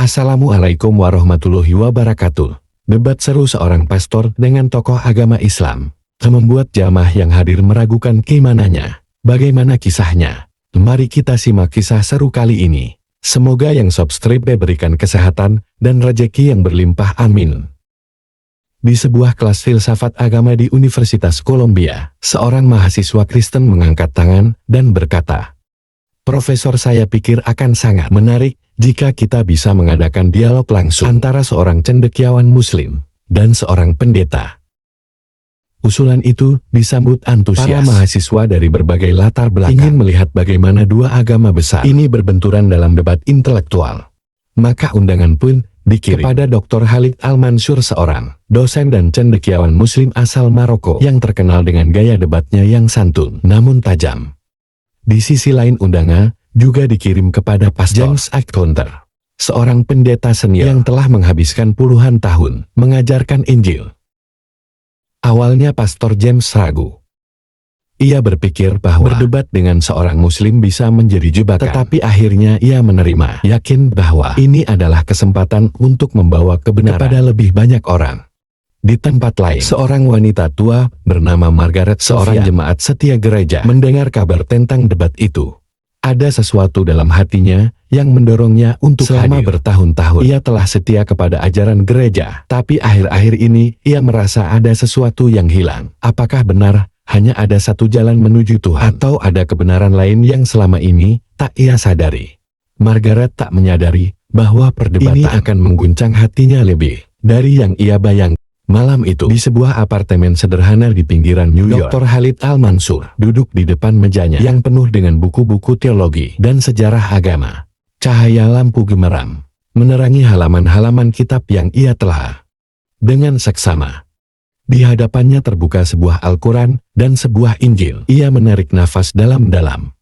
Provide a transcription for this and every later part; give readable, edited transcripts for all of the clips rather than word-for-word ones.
Assalamualaikum warahmatullahi wabarakatuh. Debat seru seorang pastor dengan tokoh agama Islam membuat jamaah yang hadir meragukan keimanannya. Bagaimana kisahnya? Mari kita simak kisah seru kali ini. Semoga yang subscribe berikan kesehatan dan rezeki yang berlimpah, amin. Di sebuah kelas filsafat agama di Universitas Columbia, seorang mahasiswa Kristen mengangkat tangan dan berkata, "Profesor, saya pikir akan sangat menarik jika kita bisa mengadakan dialog langsung antara seorang cendekiawan Muslim dan seorang pendeta." Usulan itu disambut antusias. Para mahasiswa dari berbagai latar belakang ingin melihat bagaimana dua agama besar ini berbenturan dalam debat intelektual. Maka undangan pun dikirim kepada Dr. Khalid Al-Mansur, seorang dosen dan cendekiawan Muslim asal Maroko yang terkenal dengan gaya debatnya yang santun namun tajam. Di sisi lain, undangan juga dikirim kepada Pastor James Actonter, seorang pendeta senior yang telah menghabiskan puluhan tahun mengajarkan Injil. Awalnya Pastor James ragu. Ia berpikir bahwa berdebat dengan seorang Muslim bisa menjadi jebakan, tetapi akhirnya ia menerima, yakin bahwa ini adalah kesempatan untuk membawa kebenaran kepada lebih banyak orang. Di tempat lain, seorang wanita tua bernama Margaret, seorang jemaat setia gereja, mendengar kabar tentang debat itu. Ada sesuatu dalam hatinya yang mendorongnya untuk selama bertahun-tahun ia telah setia kepada ajaran gereja, tapi akhir-akhir ini ia merasa ada sesuatu yang hilang. Apakah benar hanya ada satu jalan menuju Tuhan, atau ada kebenaran lain yang selama ini tak ia sadari? Margaret tak menyadari bahwa perdebatan ini akan mengguncang hatinya lebih dari yang ia bayangkan. Malam itu, di sebuah apartemen sederhana di pinggiran New York, Dr. Khalid Al-Mansur duduk di depan mejanya yang penuh dengan buku-buku teologi dan sejarah agama. Cahaya lampu gemerang menerangi halaman-halaman kitab yang ia telah. Dengan seksama, di hadapannya terbuka sebuah Al-Quran dan sebuah Injil. Ia menarik nafas dalam-dalam.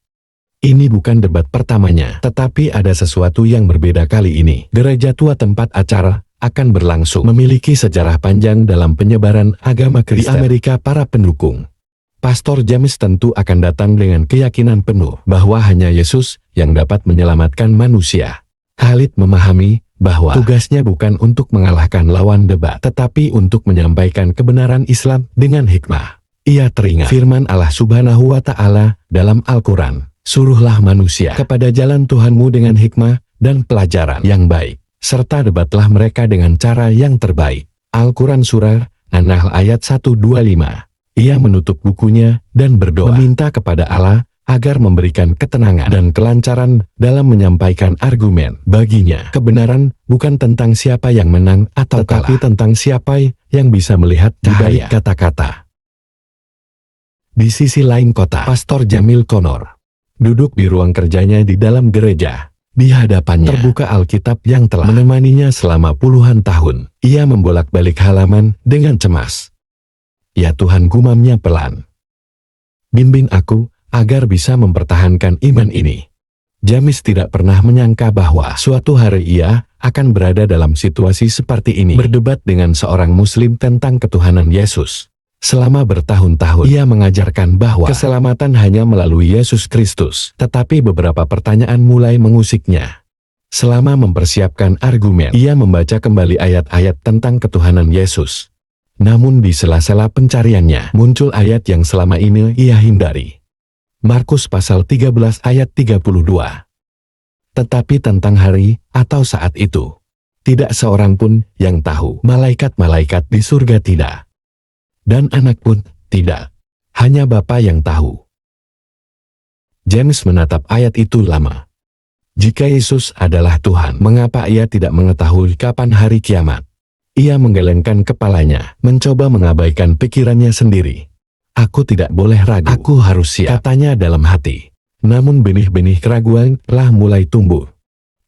Ini bukan debat pertamanya, tetapi ada sesuatu yang berbeda kali ini. Gereja tua tempat acara akan berlangsung memiliki sejarah panjang dalam penyebaran agama Kristen. Di Amerika, para pendukung Pastor James tentu akan datang dengan keyakinan penuh bahwa hanya Yesus yang dapat menyelamatkan manusia. Khalid memahami bahwa tugasnya bukan untuk mengalahkan lawan debat, tetapi untuk menyampaikan kebenaran Islam dengan hikmah. Ia teringat firman Allah Subhanahu wa Ta'ala dalam Al-Quran, "Suruhlah manusia kepada jalan Tuhanmu dengan hikmah dan pelajaran yang baik, serta debatlah mereka dengan cara yang terbaik." Al-Quran Surah An-Nahl ayat 125. Ia menutup bukunya dan berdoa meminta kepada Allah agar memberikan ketenangan dan kelancaran dalam menyampaikan argumen. Baginya, kebenaran bukan tentang siapa yang menang atau kalah, tetapi tentang siapa yang bisa melihat di balik kata-kata. Di sisi lain kota, Pastor Jamil Connor duduk di ruang kerjanya di dalam gereja. Di hadapannya terbuka Alkitab yang telah menemaninya selama puluhan tahun. Ia membolak-balik halaman dengan cemas. "Ya Tuhan," gumamnya pelan, "bimbing aku agar bisa mempertahankan iman ini." James tidak pernah menyangka bahwa suatu hari ia akan berada dalam situasi seperti ini, berdebat dengan seorang Muslim tentang ketuhanan Yesus. Selama bertahun-tahun ia mengajarkan bahwa keselamatan hanya melalui Yesus Kristus, tetapi beberapa pertanyaan mulai mengusiknya. Selama mempersiapkan argumen, ia membaca kembali ayat-ayat tentang ketuhanan Yesus. Namun di sela-sela pencariannya, muncul ayat yang selama ini ia hindari. Markus pasal 13 ayat 32. "Tetapi tentang hari atau saat itu, tidak seorang pun yang tahu, malaikat-malaikat di surga tidak, dan anak pun tidak, hanya Bapa yang tahu." James menatap ayat itu lama. Jika Yesus adalah Tuhan, mengapa ia tidak mengetahui kapan hari kiamat? Ia menggelengkan kepalanya, mencoba mengabaikan pikirannya sendiri. "Aku tidak boleh ragu, aku harus siap," katanya dalam hati. Namun benih-benih keraguan telah mulai tumbuh.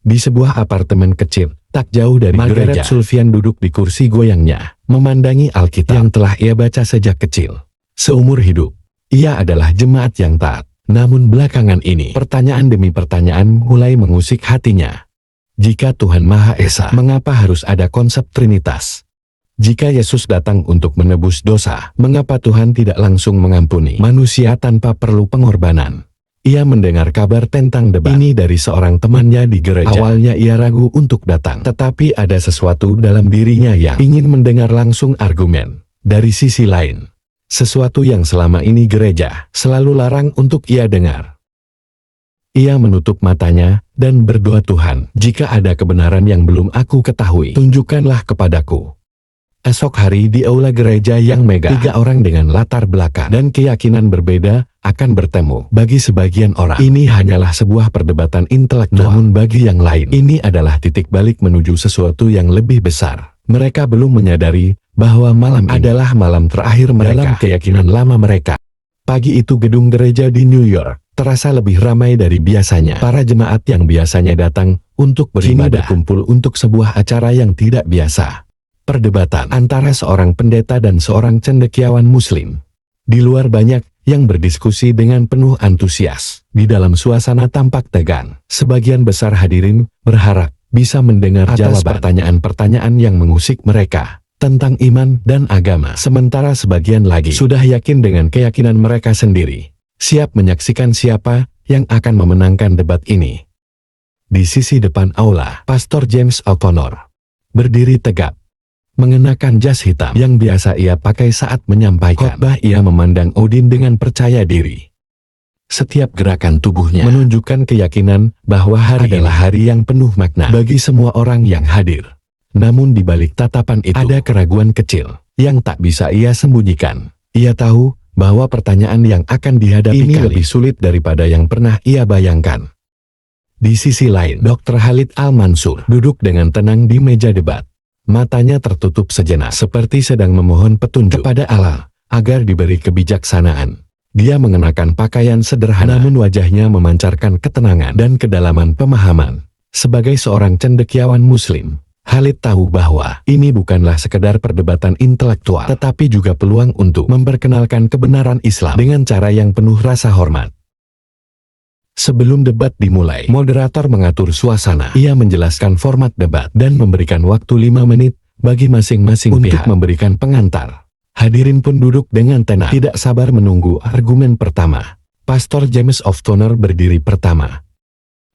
Di sebuah apartemen kecil, tak jauh dari Margaret Sullivan duduk di kursi goyangnya, memandangi Alkitab yang telah ia baca sejak kecil. Seumur hidup, ia adalah jemaat yang taat. Namun belakangan ini, pertanyaan demi pertanyaan mulai mengusik hatinya. Jika Tuhan Maha Esa, mengapa harus ada konsep Trinitas? Jika Yesus datang untuk menebus dosa, mengapa Tuhan tidak langsung mengampuni manusia tanpa perlu pengorbanan? Ia mendengar kabar tentang debat ini dari seorang temannya di gereja. Awalnya ia ragu untuk datang, tetapi ada sesuatu dalam dirinya yang ingin mendengar langsung argumen dari sisi lain. Sesuatu yang selama ini gereja selalu larang untuk ia dengar. Ia menutup matanya dan berdoa, Tuhan, jika ada kebenaran yang belum aku ketahui, tunjukkanlah kepadaku. Esok hari di aula gereja yang megah, 3 orang dengan latar belakang dan keyakinan berbeda akan bertemu. Bagi sebagian orang, ini hanyalah sebuah perdebatan intelektual. Namun bagi yang lain, ini adalah titik balik menuju sesuatu yang lebih besar. Mereka belum menyadari bahwa malam ini adalah malam terakhir mereka dalam keyakinan lama mereka. Pagi itu gedung gereja di New York terasa lebih ramai dari biasanya. Para jemaat yang biasanya datang untuk beribadah berkumpul untuk sebuah acara yang tidak biasa. Perdebatan antara seorang pendeta dan seorang cendekiawan muslim. Di luar banyak yang berdiskusi dengan penuh antusias. Di dalam suasana tampak tegang. Sebagian besar hadirin berharap bisa mendengar jawaban pertanyaan-pertanyaan yang mengusik mereka tentang iman dan agama. Sementara sebagian lagi sudah yakin dengan keyakinan mereka sendiri. Siap menyaksikan siapa yang akan memenangkan debat ini. Di sisi depan aula, Pastor James O'Connor berdiri tegap. Mengenakan jas hitam yang biasa ia pakai saat menyampaikan khotbah, ia memandang Odin dengan percaya diri. Setiap gerakan tubuhnya menunjukkan keyakinan bahwa hari adalah hari yang penuh makna bagi semua orang yang hadir. Namun di balik tatapan itu ada keraguan kecil yang tak bisa ia sembunyikan. Ia tahu bahwa pertanyaan yang akan dihadapi ini lebih sulit daripada yang pernah ia bayangkan. Di sisi lain, Dr. Khalid Al-Mansur duduk dengan tenang di meja debat. Matanya tertutup sejenak seperti sedang memohon petunjuk kepada Allah agar diberi kebijaksanaan. Dia mengenakan pakaian sederhana namun wajahnya memancarkan ketenangan dan kedalaman pemahaman. Sebagai seorang cendekiawan muslim, Khalid tahu bahwa ini bukanlah sekedar perdebatan intelektual, tetapi juga peluang untuk memperkenalkan kebenaran Islam dengan cara yang penuh rasa hormat. Sebelum debat dimulai, moderator mengatur suasana. Ia menjelaskan format debat dan memberikan waktu 5 menit bagi masing-masing pihak untuk memberikan pengantar. Hadirin pun duduk dengan tenang, tidak sabar menunggu argumen pertama. Pastor James O'Connor berdiri pertama.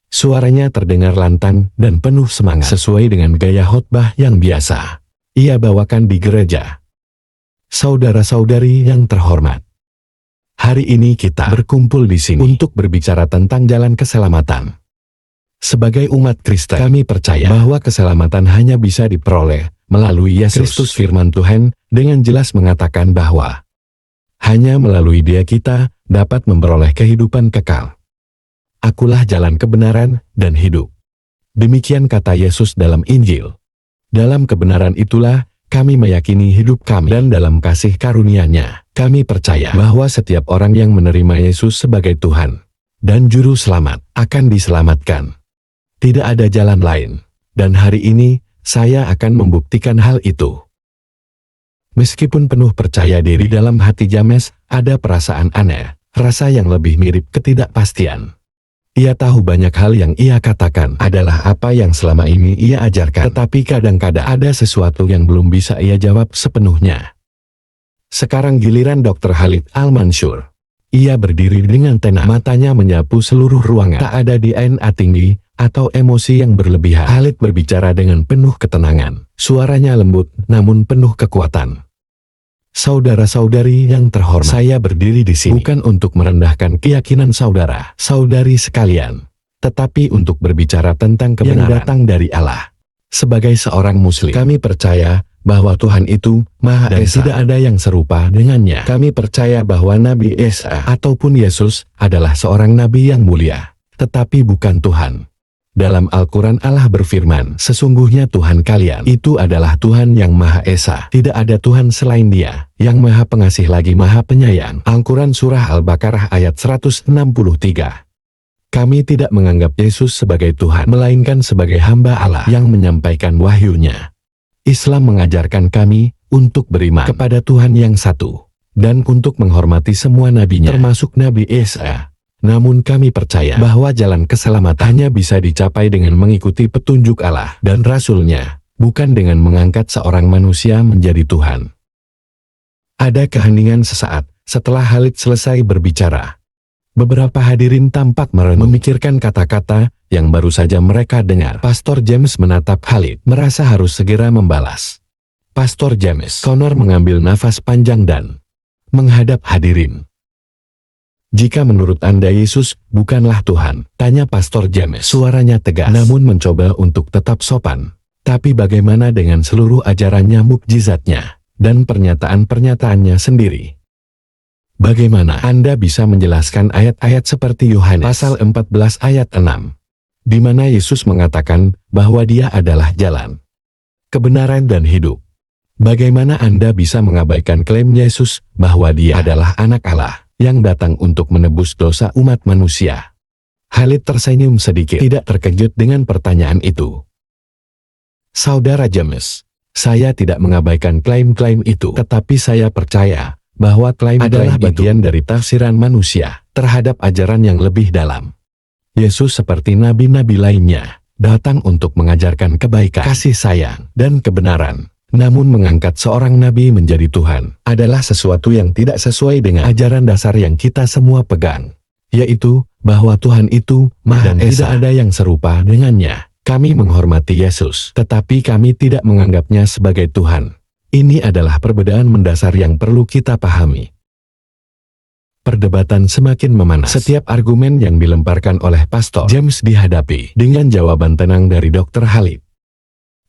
Suaranya terdengar lantang dan penuh semangat sesuai dengan gaya khotbah yang biasa ia bawakan di gereja. Saudara-saudari yang terhormat, hari ini kita berkumpul di sini untuk berbicara tentang jalan keselamatan. Sebagai umat Kristen, kami percaya bahwa keselamatan hanya bisa diperoleh melalui Yesus Kristus. Firman Tuhan dengan jelas mengatakan bahwa hanya melalui Dia kita dapat memperoleh kehidupan kekal. Akulah jalan kebenaran dan hidup. Demikian kata Yesus dalam Injil. Dalam kebenaran itulah kami meyakini hidup kami, dan dalam kasih karunia-Nya kami percaya bahwa setiap orang yang menerima Yesus sebagai Tuhan dan Juru Selamat akan diselamatkan. Tidak ada jalan lain, dan hari ini saya akan membuktikan hal itu. Meskipun penuh percaya diri, dalam hati James ada perasaan aneh, rasa yang lebih mirip ketidakpastian. Ia tahu banyak hal yang ia katakan adalah apa yang selama ini ia ajarkan, tetapi kadang-kadang ada sesuatu yang belum bisa ia jawab sepenuhnya. Sekarang giliran Dr. Khalid Al-Mansur. Ia berdiri dengan tenang, matanya menyapu seluruh ruangan. Tak ada DNA tinggi atau emosi yang berlebihan. Khalid berbicara dengan penuh ketenangan. Suaranya lembut namun penuh kekuatan. Saudara-saudari yang terhormat, saya berdiri di sini bukan untuk merendahkan keyakinan saudara-saudari sekalian, tetapi untuk berbicara tentang kebenaran yang datang dari Allah. Sebagai seorang muslim, kami percaya bahwa Tuhan itu Maha Esa, tidak ada yang serupa dengannya. Kami percaya bahwa Nabi Isa ataupun Yesus adalah seorang nabi yang mulia, tetapi bukan Tuhan. Dalam Al-Quran Allah berfirman, sesungguhnya Tuhan kalian itu adalah Tuhan yang Maha Esa. Tidak ada Tuhan selain Dia, yang Maha Pengasih lagi Maha Penyayang. Al-Quran Surah Al-Baqarah ayat 163. Kami tidak menganggap Yesus sebagai Tuhan, melainkan sebagai hamba Allah yang menyampaikan wahyu-Nya. Islam mengajarkan kami untuk beriman kepada Tuhan yang satu, dan untuk menghormati semua nabinya, termasuk Nabi Isa. Namun kami percaya bahwa jalan keselamatan hanya bisa dicapai dengan mengikuti petunjuk Allah dan Rasul-Nya, bukan dengan mengangkat seorang manusia menjadi Tuhan. Ada keheningan sesaat setelah Khalid selesai berbicara. Beberapa hadirin tampak merenung memikirkan kata-kata yang baru saja mereka dengar. Pastor James menatap Khalid, merasa harus segera membalas. Pastor James Connor mengambil nafas panjang dan menghadap hadirin. "Jika menurut Anda Yesus bukanlah Tuhan?" tanya Pastor James. Suaranya tegas, namun mencoba untuk tetap sopan. "Tapi bagaimana dengan seluruh ajarannya, mukjizatnya, dan pernyataan-pernyataannya sendiri? Bagaimana Anda bisa menjelaskan ayat-ayat seperti Yohanes pasal 14 ayat 6, di mana Yesus mengatakan bahwa Dia adalah jalan, kebenaran dan hidup? Bagaimana Anda bisa mengabaikan klaim Yesus bahwa Dia adalah anak Allah yang datang untuk menebus dosa umat manusia?" Khalid tersenyum sedikit, tidak terkejut dengan pertanyaan itu. "Saudara James, saya tidak mengabaikan klaim-klaim itu, tetapi saya percaya bahwa klaim adalah bagian dari tafsiran manusia terhadap ajaran yang lebih dalam. Yesus seperti nabi-nabi lainnya, datang untuk mengajarkan kebaikan, kasih sayang, dan kebenaran. Namun mengangkat seorang nabi menjadi Tuhan adalah sesuatu yang tidak sesuai dengan ajaran dasar yang kita semua pegang, yaitu bahwa Tuhan itu Maha Esa, tidak ada yang serupa dengannya. Kami menghormati Yesus, tetapi kami tidak menganggapnya sebagai Tuhan. Ini adalah perbedaan mendasar yang perlu kita pahami." Perdebatan semakin memanas. Setiap argumen yang dilemparkan oleh Pastor James dihadapi dengan jawaban tenang dari Dr. Khalid.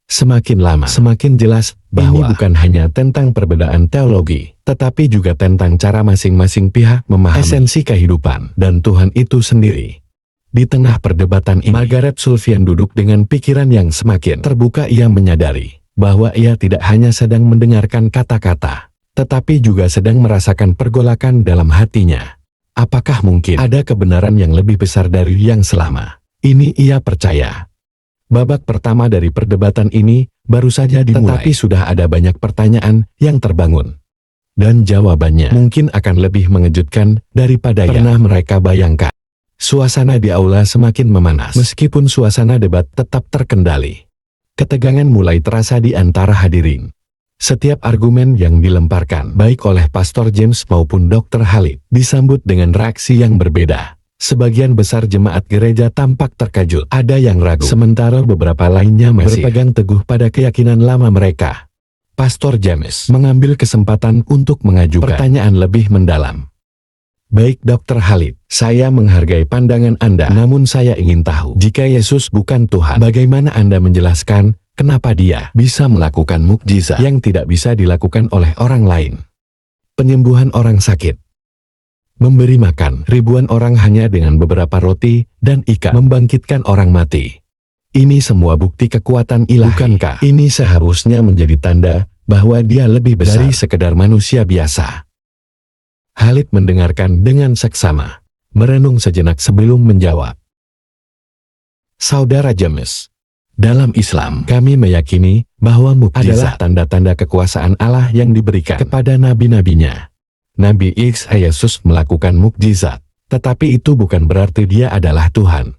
Semakin lama, semakin jelas bahwa ini bukan hanya tentang perbedaan teologi, tetapi juga tentang cara masing-masing pihak memahami esensi kehidupan dan Tuhan itu sendiri. Di tengah perdebatan ini, Margaret Sullivan duduk dengan pikiran yang semakin terbuka. Ia menyadari bahwa ia tidak hanya sedang mendengarkan kata-kata, tetapi juga sedang merasakan pergolakan dalam hatinya. Apakah mungkin ada kebenaran yang lebih besar dari yang selama ini ia percaya? Babak pertama dari perdebatan ini baru saja dimulai, tetapi sudah ada banyak pertanyaan yang terbangun. Dan jawabannya mungkin akan lebih mengejutkan daripada yang pernah mereka bayangkan. Suasana di aula semakin memanas. Meskipun suasana debat tetap terkendali, ketegangan mulai terasa di antara hadirin. Setiap argumen yang dilemparkan, baik oleh Pastor James maupun Dr. Khalid, disambut dengan reaksi yang berbeda. Sebagian besar jemaat gereja tampak terkejut, ada yang ragu, sementara beberapa lainnya masih berpegang teguh pada keyakinan lama mereka. Pastor James mengambil kesempatan untuk mengajukan pertanyaan lebih mendalam. "Baik Dr. Khalid, saya menghargai pandangan Anda, namun saya ingin tahu, jika Yesus bukan Tuhan, bagaimana Anda menjelaskan kenapa Dia bisa melakukan mukjizat yang tidak bisa dilakukan oleh orang lain? Penyembuhan orang sakit, memberi makan ribuan orang hanya dengan beberapa roti dan ikan, membangkitkan orang mati. Ini semua bukti kekuatan ilahi. Bukankah ini seharusnya menjadi tanda bahwa Dia lebih besar dari sekedar manusia biasa?" Khalid mendengarkan dengan seksama, merenung sejenak sebelum menjawab. "Saudara James, dalam Islam kami meyakini bahwa mukjizat adalah tanda-tanda kekuasaan Allah yang diberikan kepada nabi-nabinya. Nabi Isa Yesus melakukan mukjizat, tetapi itu bukan berarti Dia adalah Tuhan.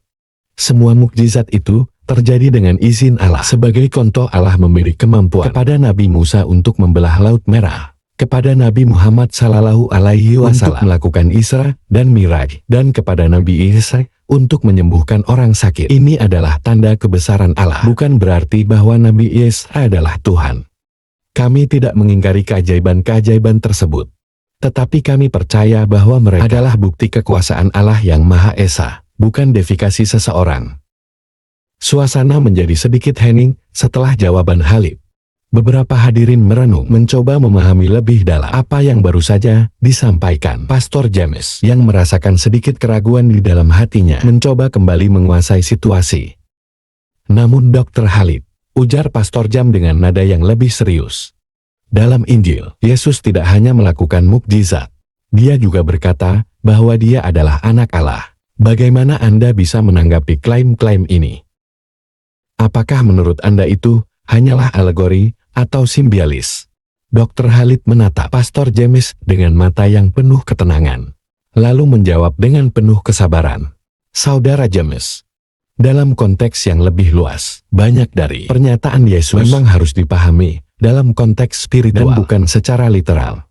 Semua mukjizat itu terjadi dengan izin Allah. Sebagai contoh, Allah memberi kemampuan kepada Nabi Musa untuk membelah Laut Merah, kepada Nabi Muhammad Sallallahu Alaihi Wasallam untuk melakukan Isra dan Miraj, dan kepada Nabi Isa untuk menyembuhkan orang sakit. Ini adalah tanda kebesaran Allah, bukan berarti bahwa Nabi Isa adalah Tuhan. Kami tidak mengingkari keajaiban-keajaiban tersebut, tetapi kami percaya bahwa mereka adalah bukti kekuasaan Allah yang Maha Esa, bukan deifikasi seseorang." Suasana menjadi sedikit hening setelah jawaban Khalid. Beberapa hadirin merenung, mencoba memahami lebih dalam apa yang baru saja disampaikan. Pastor James, yang merasakan sedikit keraguan di dalam hatinya, mencoba kembali menguasai situasi. "Namun Dr. Khalid," ujar Pastor James dengan nada yang lebih serius, "dalam Injil, Yesus tidak hanya melakukan mukjizat. Dia juga berkata bahwa Dia adalah anak Allah. Bagaimana Anda bisa menanggapi klaim-klaim ini? Apakah menurut Anda itu hanyalah alegori atau simbiolis?" Dr. Khalid menatap Pastor James dengan mata yang penuh ketenangan, lalu menjawab dengan penuh kesabaran. "Saudara James, dalam konteks yang lebih luas, banyak dari pernyataan Yesus memang harus dipahami dalam konteks spiritual dan bukan secara literal.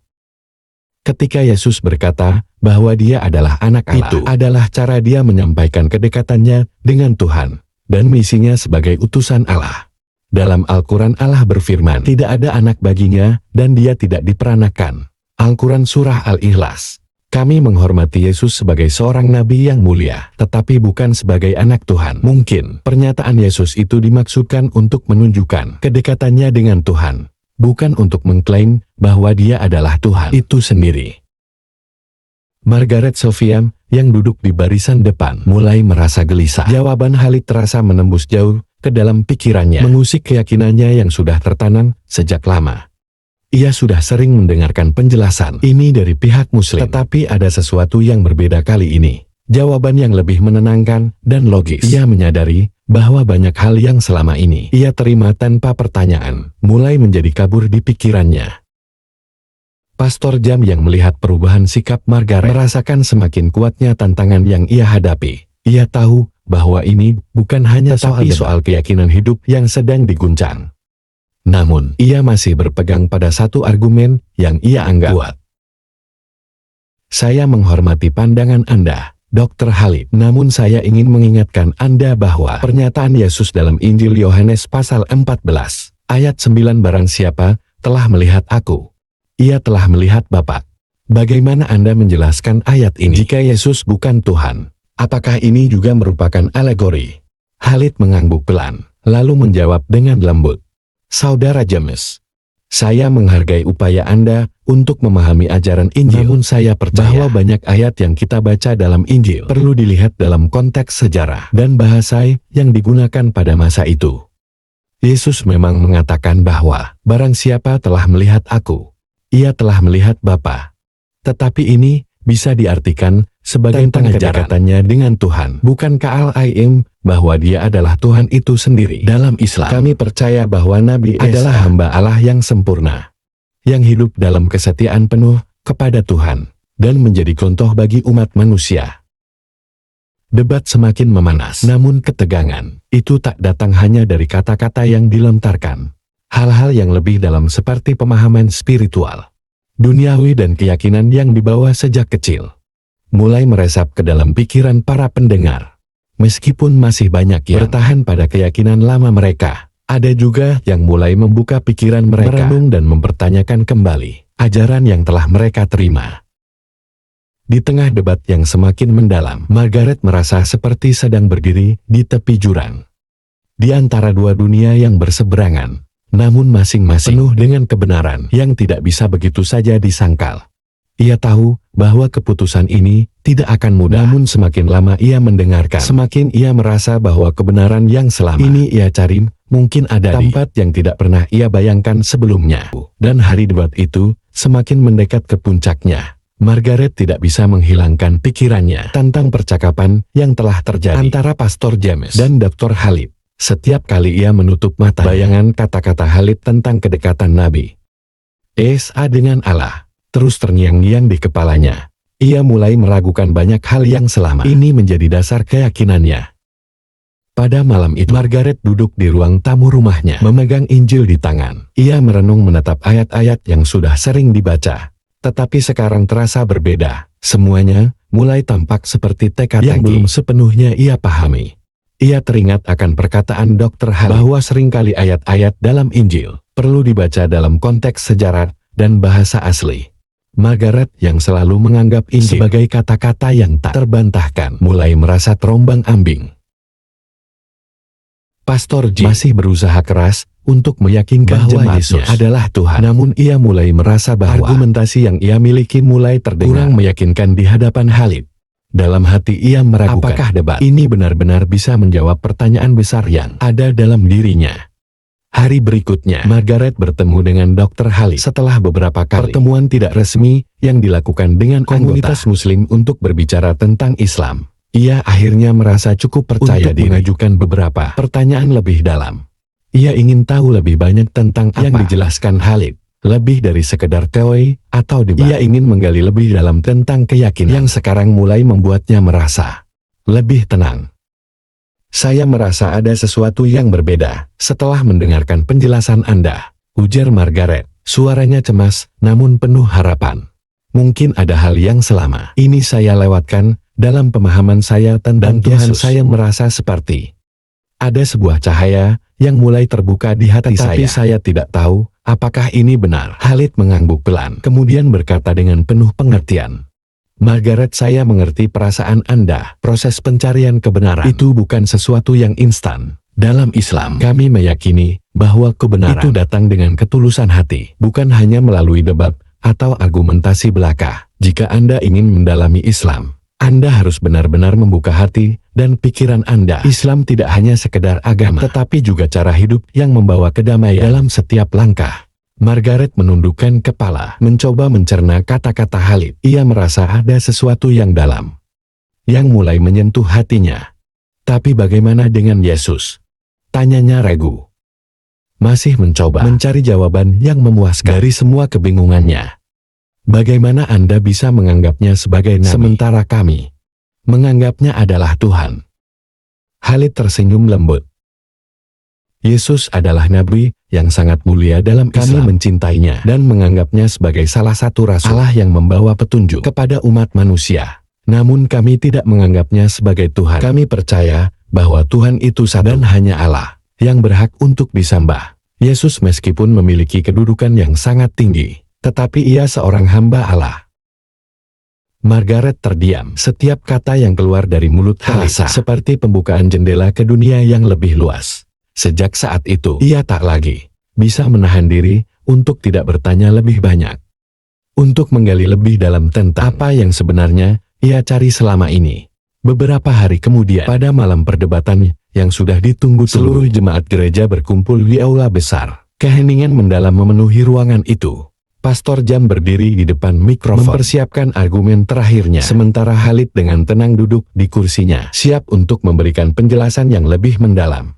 Ketika Yesus berkata bahwa dia adalah anak Allah, itu adalah cara dia menyampaikan kedekatannya dengan Tuhan dan misinya sebagai utusan Allah. Dalam Al-Quran Allah berfirman, tidak ada anak baginya dan dia tidak diperanakan. Al-Quran Surah Al-Ikhlas. Kami menghormati Yesus sebagai seorang nabi yang mulia, tetapi bukan sebagai anak Tuhan. Mungkin pernyataan Yesus itu dimaksudkan untuk menunjukkan kedekatannya dengan Tuhan, bukan untuk mengklaim bahwa dia adalah Tuhan itu sendiri. Margaret Sophia, yang duduk di barisan depan, mulai merasa gelisah. Jawaban Khalid terasa menembus jauh ke dalam pikirannya, mengusik keyakinannya yang sudah tertanam sejak lama. Ia sudah sering mendengarkan penjelasan ini dari pihak Muslim, tetapi ada sesuatu yang berbeda kali ini. Jawaban yang lebih menenangkan dan logis. Ia menyadari bahwa banyak hal yang selama ini ia terima tanpa pertanyaan, mulai menjadi kabur di pikirannya. Pastor Jam yang melihat perubahan sikap Margaret merasakan semakin kuatnya tantangan yang ia hadapi. Ia tahu bahwa ini bukan hanya soal keyakinan hidup yang sedang diguncang. Namun, ia masih berpegang pada satu argumen yang ia anggap kuat. Saya menghormati pandangan Anda, Dr. Khalid. Namun saya ingin mengingatkan Anda bahwa pernyataan Yesus dalam Injil Yohanes pasal 14, ayat 9 barang siapa telah melihat aku, ia telah melihat Bapa. Bagaimana Anda menjelaskan ayat ini? Jika Yesus bukan Tuhan, apakah ini juga merupakan alegori? Khalid mengangguk pelan, lalu menjawab dengan lembut. Saudara James, saya menghargai upaya Anda untuk memahami ajaran Injil. Namun saya percaya bahwa banyak ayat yang kita baca dalam Injil perlu dilihat dalam konteks sejarah dan bahasa yang digunakan pada masa itu. Yesus memang mengatakan bahwa barang siapa telah melihat aku, ia telah melihat Bapa. Tetapi ini bisa diartikan sebagai tentang kedekatannya dengan Tuhan. Bukankah Al-Aim bahwa dia adalah Tuhan itu sendiri? Dalam Islam, kami percaya bahwa Nabi adalah hamba Allah yang sempurna, yang hidup dalam kesetiaan penuh kepada Tuhan, dan menjadi contoh bagi umat manusia. Debat semakin memanas, namun ketegangan itu tak datang hanya dari kata-kata yang dilontarkan. Hal-hal yang lebih dalam seperti pemahaman spiritual, duniawi dan keyakinan yang dibawa sejak kecil, mulai meresap ke dalam pikiran para pendengar. Meskipun masih banyak yang bertahan pada keyakinan lama mereka, ada juga yang mulai membuka pikiran mereka, merenung dan mempertanyakan kembali ajaran yang telah mereka terima. Di tengah debat yang semakin mendalam, Margaret merasa seperti sedang berdiri di tepi jurang. Di antara dua dunia yang berseberangan, namun masing-masing penuh dengan kebenaran yang tidak bisa begitu saja disangkal. Ia tahu bahwa keputusan ini tidak akan mudah, namun semakin lama ia mendengarkan, semakin ia merasa bahwa kebenaran yang selama ini ia cari mungkin ada di tempat yang tidak pernah ia bayangkan sebelumnya. Dan hari debat itu semakin mendekat ke puncaknya. Margaret tidak bisa menghilangkan pikirannya tentang percakapan yang telah terjadi antara Pastor James dan Dr. Khalid. Setiap kali ia menutup mata, bayangan kata-kata Khalid tentang kedekatan Nabi Esa dengan Allah terus terngiang-ngiang di kepalanya. Ia mulai meragukan banyak hal yang selama ini menjadi dasar keyakinannya. Pada malam itu, Margaret duduk di ruang tamu rumahnya, memegang Injil di tangan. Ia merenung menatap ayat-ayat yang sudah sering dibaca, tetapi sekarang terasa berbeda. Semuanya mulai tampak seperti teka-teki yang belum sepenuhnya ia pahami. Ia teringat akan perkataan Dr. Khalid bahwa seringkali ayat-ayat dalam Injil perlu dibaca dalam konteks sejarah dan bahasa asli. Margaret yang selalu menganggap Injil sebagai kata-kata yang tak terbantahkan, mulai merasa terombang-ambing. Pastor Jim masih berusaha keras untuk meyakinkan bahwa Yesus adalah Tuhan. Namun ia mulai merasa bahwa argumentasi yang ia miliki mulai terdengar kurang meyakinkan di hadapan Khalid. Dalam hati ia meragukan apakah debat ini benar-benar bisa menjawab pertanyaan besar yang ada dalam dirinya. Hari berikutnya, Margaret bertemu dengan Dr. Khalid setelah beberapa kali pertemuan tidak resmi yang dilakukan dengan komunitas Muslim untuk berbicara tentang Islam. Ia akhirnya merasa cukup percaya diri mengajukan beberapa pertanyaan lebih dalam. Ia ingin tahu lebih banyak tentang apa yang dijelaskan Khalid, lebih dari sekedar teori atau debat. Ia ingin menggali lebih dalam tentang keyakinan yang sekarang mulai membuatnya merasa lebih tenang. Saya merasa ada sesuatu yang berbeda setelah mendengarkan penjelasan Anda, ujar Margaret. Suaranya cemas namun penuh harapan. Mungkin ada hal yang selama ini saya lewatkan dalam pemahaman saya tentang Tuhan. Saya merasa seperti ada sebuah cahaya yang mulai terbuka di hati saya. Tapi saya tidak tahu apakah ini benar. Khalid mengangguk pelan, kemudian berkata dengan penuh pengertian. Margaret, saya mengerti perasaan Anda. Proses pencarian kebenaran itu bukan sesuatu yang instan. Dalam Islam, kami meyakini bahwa kebenaran itu datang dengan ketulusan hati, bukan hanya melalui debat atau argumentasi belaka. Jika Anda ingin mendalami Islam, Anda harus benar-benar membuka hati dan pikiran Anda. Islam tidak hanya sekedar agama, tetapi juga cara hidup yang membawa kedamaian dalam setiap langkah. Margaret menundukkan kepala, mencoba mencerna kata-kata Khalid. Ia merasa ada sesuatu yang dalam, yang mulai menyentuh hatinya. Tapi bagaimana dengan Yesus? Tanyanya ragu. Masih mencoba mencari jawaban yang memuaskan dari semua kebingungannya. Bagaimana Anda bisa menganggapnya sebagai nabi, sementara kami menganggapnya adalah Tuhan? Khalid tersenyum lembut. Yesus adalah nabi yang sangat mulia dalam Islam. Kami mencintainya dan menganggapnya sebagai salah satu rasul Allah yang membawa petunjuk kepada umat manusia. Namun kami tidak menganggapnya sebagai Tuhan. Kami percaya bahwa Tuhan itu satu dan hanya Allah yang berhak untuk disembah. Yesus meskipun memiliki kedudukan yang sangat tinggi, tetapi ia seorang hamba Allah. Margaret terdiam. Setiap kata yang keluar dari mulut terasa seperti pembukaan jendela ke dunia yang lebih luas. Sejak saat itu, ia tak lagi bisa menahan diri untuk tidak bertanya lebih banyak. Untuk menggali lebih dalam tentang apa yang sebenarnya ia cari selama ini. Beberapa hari kemudian, pada malam perdebatan yang sudah ditunggu, seluruh jemaat gereja berkumpul di aula besar. Keheningan mendalam memenuhi ruangan itu. Pastor Jam berdiri di depan mikrofon, mempersiapkan argumen terakhirnya, sementara Khalid dengan tenang duduk di kursinya, siap untuk memberikan penjelasan yang lebih mendalam.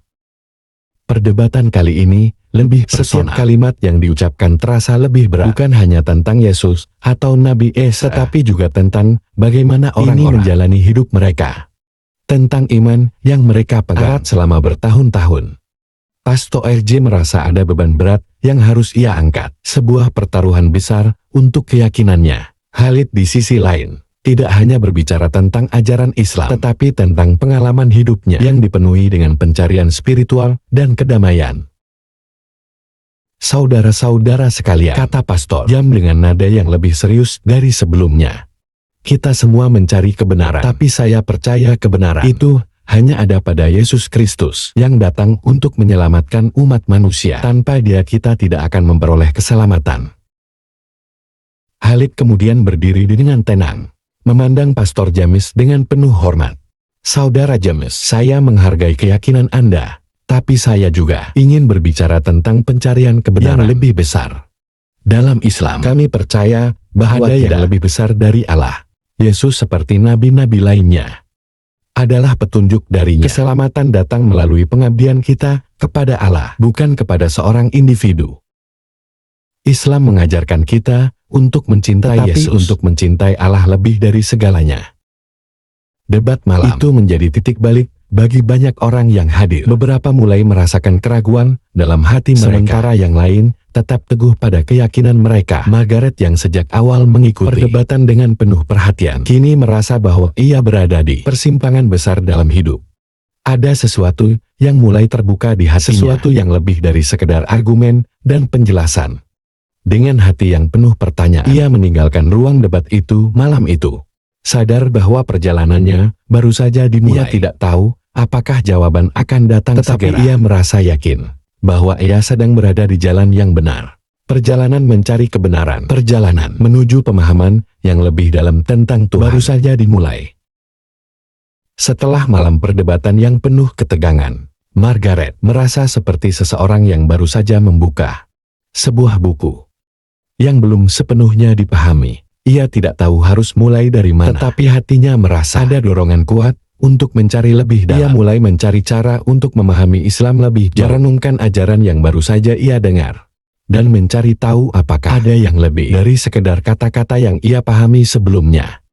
Perdebatan kali ini lebih personal. Setiap kalimat yang diucapkan terasa lebih berat, bukan hanya tentang Yesus atau Nabi Isa, tetapi juga tentang bagaimana orang-orang menjalani hidup mereka. Tentang iman yang mereka pegang selama bertahun-tahun. Pastor RJ merasa ada beban berat yang harus ia angkat. Sebuah pertaruhan besar untuk keyakinannya. Khalid di sisi lain tidak hanya berbicara tentang ajaran Islam, tetapi tentang pengalaman hidupnya yang dipenuhi dengan pencarian spiritual dan kedamaian. Saudara-saudara sekalian, kata Pastor Jam dengan nada yang lebih serius dari sebelumnya. Kita semua mencari kebenaran, tapi saya percaya kebenaran itu hanya ada pada Yesus Kristus yang datang untuk menyelamatkan umat manusia. Tanpa Dia kita tidak akan memperoleh keselamatan. Khalid kemudian berdiri dengan tenang, memandang Pastor James dengan penuh hormat. Saudara James, saya menghargai keyakinan Anda, tapi saya juga ingin berbicara tentang pencarian kebenaran yang lebih besar. Dalam Islam, kami percaya bahwa ada yang lebih besar dari Allah. Yesus seperti nabi-nabi lainnya adalah petunjuk darinya. Keselamatan datang melalui pengabdian kita kepada Allah, bukan kepada seorang individu. Islam mengajarkan kita untuk mencintai Yesus, untuk mencintai Allah lebih dari segalanya. Debat malam itu menjadi titik balik bagi banyak orang yang hadir. Beberapa mulai merasakan keraguan dalam hati mereka, sementara yang lain tetap teguh pada keyakinan mereka. Margaret yang sejak awal mengikuti perdebatan dengan penuh perhatian, kini merasa bahwa ia berada di persimpangan besar dalam hidup. Ada sesuatu yang mulai terbuka di hatinya, sesuatu yang lebih dari sekedar argumen dan penjelasan. Dengan hati yang penuh pertanyaan, ia meninggalkan ruang debat itu malam itu. Sadar bahwa perjalanannya baru saja dimulai. Ia tidak tahu apakah jawaban akan datang segera. Ia merasa yakin bahwa ia sedang berada di jalan yang benar. Perjalanan mencari kebenaran, perjalanan menuju pemahaman yang lebih dalam tentang Tuhan baru saja dimulai. Setelah malam perdebatan yang penuh ketegangan, Margaret merasa seperti seseorang yang baru saja membuka sebuah buku yang belum sepenuhnya dipahami. Ia tidak tahu harus mulai dari mana, tetapi hatinya merasa ada dorongan kuat untuk mencari lebih dalam. Ia mulai mencari cara untuk memahami Islam lebih jauh, merenungkan ajaran yang baru saja ia dengar, dan mencari tahu apakah ada yang lebih dari sekedar kata-kata yang ia pahami sebelumnya.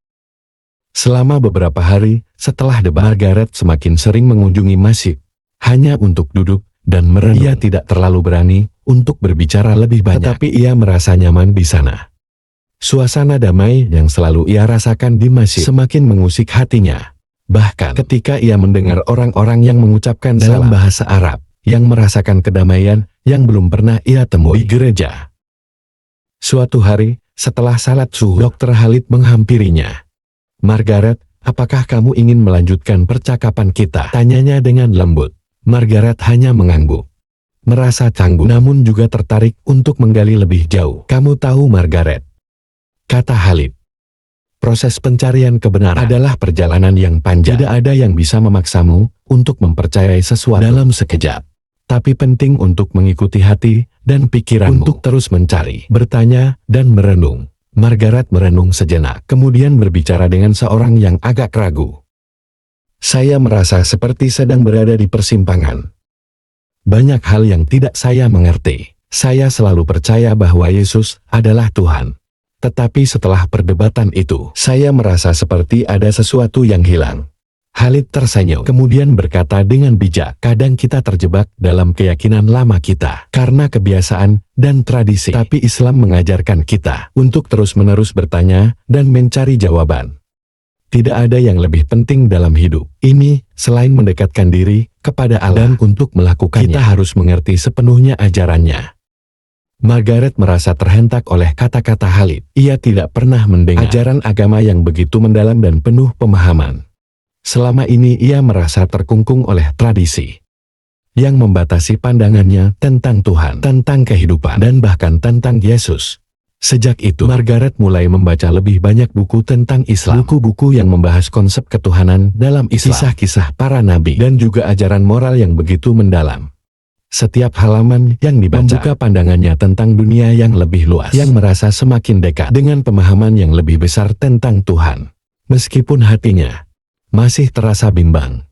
Selama beberapa hari setelah debat, Margaret semakin sering mengunjungi masjid, hanya untuk duduk dan merenung. Ia tidak terlalu berani untuk berbicara lebih banyak, tetapi ia merasa nyaman di sana. Suasana damai yang selalu ia rasakan di masjid semakin mengusik hatinya. Bahkan ketika ia mendengar orang-orang yang mengucapkan dalam bahasa Arab, yang merasakan kedamaian yang belum pernah ia temui di gereja. Suatu hari, setelah salat subuh, Dr. Khalid menghampirinya. "Margaret, apakah kamu ingin melanjutkan percakapan kita?" tanyanya dengan lembut. Margaret hanya mengangguk. Merasa canggung namun juga tertarik untuk menggali lebih jauh. "Kamu tahu Margaret," kata Khalid, "proses pencarian kebenaran adalah perjalanan yang panjang. Tidak ada yang bisa memaksamu untuk mempercayai sesuatu dalam sekejap. Tapi penting untuk mengikuti hati dan pikiranmu untuk terus mencari, bertanya, dan merenung." Margaret merenung sejenak, kemudian berbicara dengan seorang yang agak ragu. "Saya merasa seperti sedang berada di persimpangan. Banyak hal yang tidak saya mengerti. Saya selalu percaya bahwa Yesus adalah Tuhan. Tetapi setelah perdebatan itu, saya merasa seperti ada sesuatu yang hilang." Khalid tersenyum, kemudian berkata dengan bijak, "Kadang kita terjebak dalam keyakinan lama kita karena kebiasaan dan tradisi. Tapi Islam mengajarkan kita untuk terus-menerus bertanya dan mencari jawaban. Tidak ada yang lebih penting dalam hidup ini selain mendekatkan diri kepada Allah, dan untuk melakukannya kita harus mengerti sepenuhnya ajarannya." Margaret merasa terhentak oleh kata-kata Khalid. Ia tidak pernah mendengar ajaran agama yang begitu mendalam dan penuh pemahaman. Selama ini ia merasa terkungkung oleh tradisi yang membatasi pandangannya tentang Tuhan, tentang kehidupan, dan bahkan tentang Yesus. Sejak itu, Margaret mulai membaca lebih banyak buku tentang Islam. Buku-buku yang membahas konsep ketuhanan dalam Islam, kisah-kisah para nabi, dan juga ajaran moral yang begitu mendalam. Setiap halaman yang dibaca membuka pandangannya tentang dunia yang lebih luas, yang merasa semakin dekat dengan pemahaman yang lebih besar tentang Tuhan. Meskipun hatinya masih terasa bimbang,